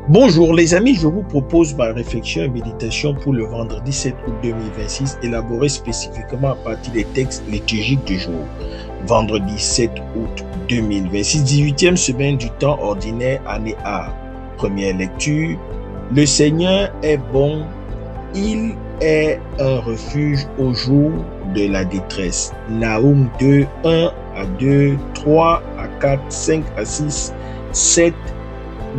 Bonjour les amis, je vous propose ma réflexion et méditation pour le vendredi 7 août 2026, élaborée spécifiquement à partir des textes liturgiques du jour. Vendredi 7 août 2026, 18e semaine du temps ordinaire, année A. Première lecture. Le Seigneur est bon, il est un refuge au jour de la détresse. Naoum 2, 1 à 2, 3 à 4, 5 à 6, 7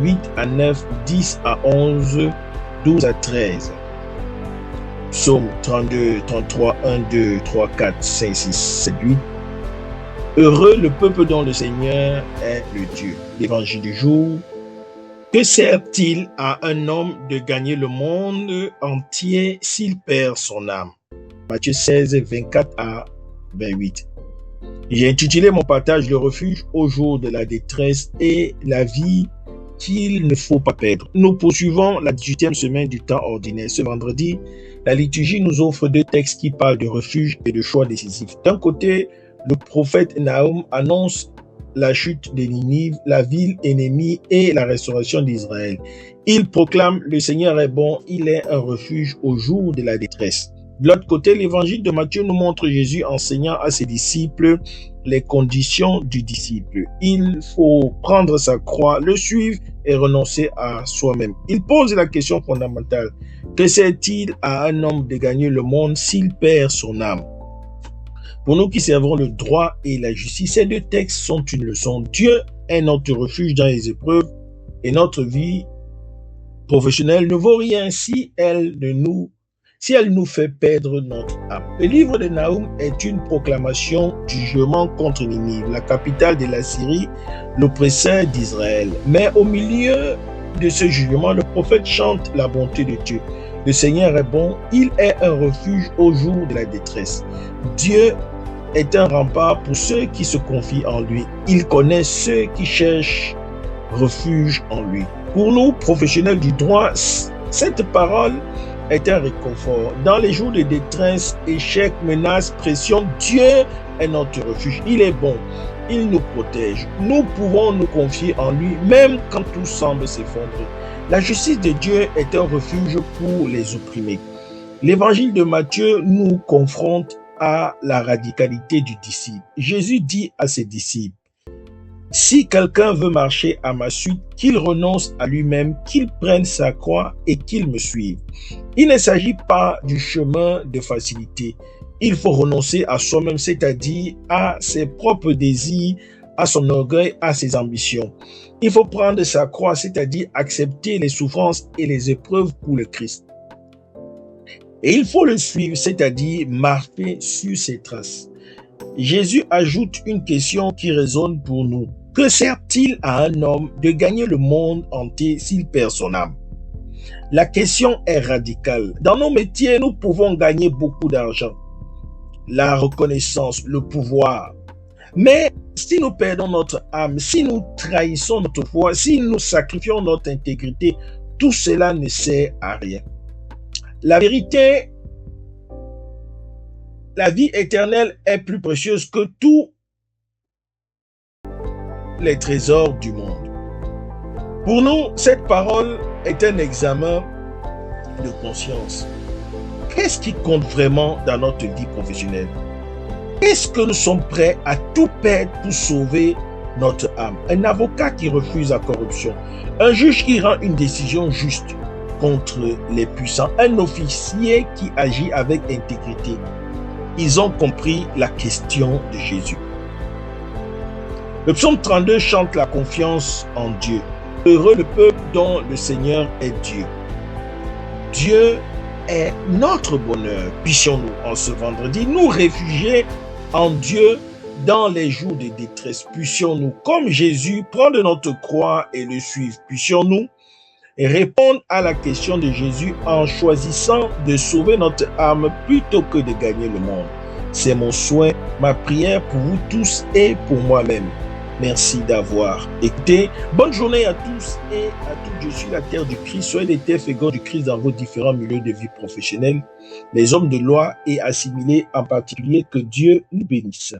8 à 9, 10 à 11, 12 à 13. Psaume 32, 33, 1, 2, 3, 4, 5, 6, 7, 8. Heureux le peuple dont le Seigneur est le Dieu. L'évangile du jour. Que sert-il à un homme de gagner le monde entier s'il perd son âme? Matthieu 16, 24 à 28. J'ai intitulé mon partage « Le refuge au jour de la détresse et la vie qu'il ne faut pas perdre ». Nous poursuivons la 18e semaine du temps ordinaire. Ce vendredi, la liturgie nous offre deux textes qui parlent de refuge et de choix décisif. D'un côté, le prophète Naoum annonce la chute de Ninive, la ville ennemie et la restauration d'Israël. Il proclame « Le Seigneur est bon, il est un refuge au jour de la détresse ». De l'autre côté, l'évangile de Matthieu nous montre Jésus enseignant à ses disciples les conditions du disciple. Il faut prendre sa croix, le suivre et renoncer à soi-même. Il pose la question fondamentale. Que sert-il à un homme de gagner le monde s'il perd son âme? Pour nous qui servons le droit et la justice, ces deux textes sont une leçon. Dieu est notre refuge dans les épreuves et notre vie professionnelle ne vaut rien si elle nous fait perdre notre âme. Le livre de Naoum est une proclamation du jugement contre Ninive, la capitale de la Syrie, l'oppresseur d'Israël. Mais au milieu de ce jugement, le prophète chante la bonté de Dieu. Le Seigneur est bon, il est un refuge au jour de la détresse. Dieu est un rempart pour ceux qui se confient en lui. Il connaît ceux qui cherchent refuge en lui. Pour nous, professionnels du droit, cette parole est un réconfort. Dans les jours de détresse, échecs, menaces, pression, Dieu est notre refuge. Il est bon. Il nous protège. Nous pouvons nous confier en lui, même quand tout semble s'effondrer. La justice de Dieu est un refuge pour les opprimés. L'évangile de Matthieu nous confronte à la radicalité du disciple. Jésus dit à ses disciples, « Si quelqu'un veut marcher à ma suite, qu'il renonce à lui-même, qu'il prenne sa croix et qu'il me suive. » Il ne s'agit pas du chemin de facilité. Il faut renoncer à soi-même, c'est-à-dire à ses propres désirs, à son orgueil, à ses ambitions. Il faut prendre sa croix, c'est-à-dire accepter les souffrances et les épreuves pour le Christ. Et il faut le suivre, c'est-à-dire marcher sur ses traces. Jésus ajoute une question qui résonne pour nous. Que sert-il à un homme de gagner le monde entier s'il perd son âme? La question est radicale. Dans nos métiers, nous pouvons gagner beaucoup d'argent, la reconnaissance, le pouvoir. Mais si nous perdons notre âme, si nous trahissons notre foi, si nous sacrifions notre intégrité, tout cela ne sert à rien. La vérité, la vie éternelle est plus précieuse que tous les trésors du monde. Pour nous, cette parole est un examen de conscience. Qu'est-ce qui compte vraiment dans notre vie professionnelle? Est-ce que nous sommes prêts à tout perdre pour sauver notre âme? Un avocat qui refuse la corruption, un juge qui rend une décision juste contre les puissants, un officier qui agit avec intégrité. Ils ont compris la question de Jésus. Le psaume 32 chante la confiance en Dieu. Heureux le peuple dont le Seigneur est Dieu. Dieu est notre bonheur. Puissions-nous en ce vendredi nous réfugier en Dieu dans les jours de détresse. Puissions-nous, comme Jésus, prendre notre croix et le suivre. Puissions-nous répondre à la question de Jésus en choisissant de sauver notre âme plutôt que de gagner le monde. C'est mon souhait, ma prière pour vous tous et pour moi-même. Merci d'avoir écouté. Bonne journée à tous et à toutes. Je suis la terre du Christ. Soyez les terres fécondes du Christ dans vos différents milieux de vie professionnelle, les hommes de loi et assimilés en particulier. Que Dieu nous bénisse.